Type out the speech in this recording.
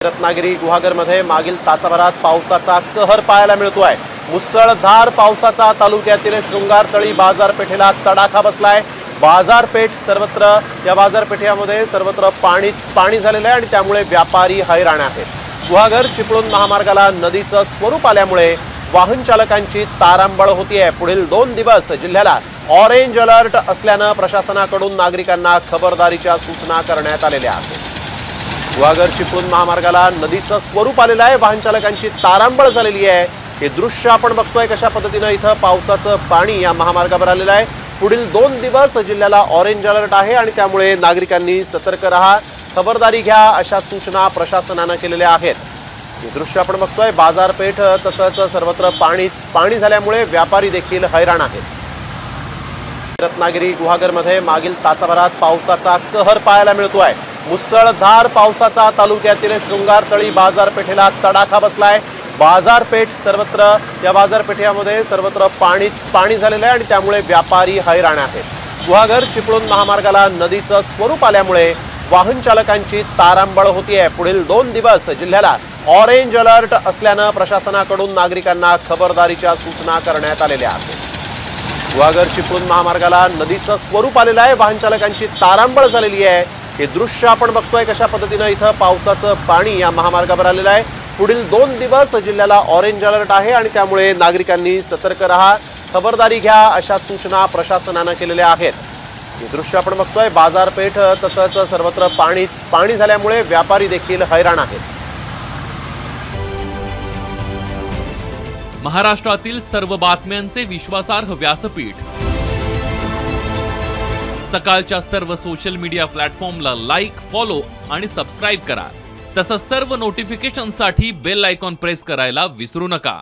रत्नागिरी गुहागरमध्ये मागील तासाभरात पावसाचा कहर पाहायला मिळतोय। मुसळधार पावसाचा तालुक्यातील शृंगारतळी बाजारपेठेला तडाखा बसलाय। बाजारपेठ सर्वत्र या बाजारपेठेमध्ये सर्वत्र पाणी झालेलं आहे आणि त्यामुळे व्यापारी हैराण आहेत। गुहागर चिपळूण महामार्गाला नदीचं स्वरूप आल्यामुळे वाहन चालकांची तारांबळ होतीये। पुढील 2 दिवस जिल्ह्याला ऑरेंज अलर्ट असल्याने प्रशासनाकडून नागरिकांना खबरदारीच्या सूचना करण्यात आलेल्या आहेत। गुहागर चिपळूण महामार्गाला नदीचं स्वरूप आलेलं आहे। वाहन चालकांची तारांबळ झालेली आहे। हे दृश्य आपण बघतोय कशा पद्धतीने इथं पावसाचं पाणी या महामार्गावर आलेलं आहे। पुढील 2 दिवस जिल्ह्याला ऑरेंज अलर्ट आहे आणि त्यामुळे नागरिकांनी सतर्क राहा, खबरदारी घ्या अशा सूचना प्रशासनाने केलेल्या आहेत। हे दृश्य आपण बघतोय बाजारपेठ तसंच सर्वत्र पाणी झाल्यामुळे व्यापारी देखील हैराण आहेत। रत्नागिरी गुहागरमध्ये मागील तासाभरात पावसाचा कहर पाहायला मिळतोय। मुसळधार पावसाचा तालुक्यातील शृंगारतळी बाजारपेठेला तडाखा बसलाय। बाजारपेठ सर्वत्र या बाजारपेठेमध्ये सर्वत्र पाणी झालेलं आहे आणि त्यामुळे व्यापारी हैराण आहेत। गुहागर चिपळूण महामार्गाला नदीचं स्वरूप आल्यामुळे वाहन चालकांची तारांबळ होतीये। पुढील 2 दिवस जिल्ह्याला ऑरेंज अलर्ट असल्याने प्रशासनाकडून नागरिकांना खबरदारीच्या सूचना करण्यात आलेल्या आहेत। गुहागर चिपळूण महामार्गाला नदीचं स्वरूप आलेलं आहे। वाहन चालकांची तारांबळ झालेली आहे। हे दृश्य आपण बघतोय कशा पद्धतीने इथं पावसाचं पाणी या महामार्गावर आलेलं आहे। पुढील 2 दिवस जिल्ह्याला ऑरेंज अलर्ट आहे आणि त्यामुळे नागरिकांनी सतर्क राहा, खबरदारी घ्या अशा सूचना प्रशासनाने केलेल्या आहेत। हे दृश्य आपण बघतोय बाजारपेठ तसंच सर्वत्र पाणी झाल्यामुळे व्यापारी देखील हैराण आहेत। महाराष्ट्रातील सर्व बातम्यांचे विश्वासार्ह व्यासपीठ सकाळच्या सर्व सोशल मीडिया प्लॅटफॉर्मला लाईक, फॉलो आणि सबस्क्राईब करा। तसंच सर्व नोटिफिकेशनसाठी बेल आयकॉन प्रेस करायला विसरू नका।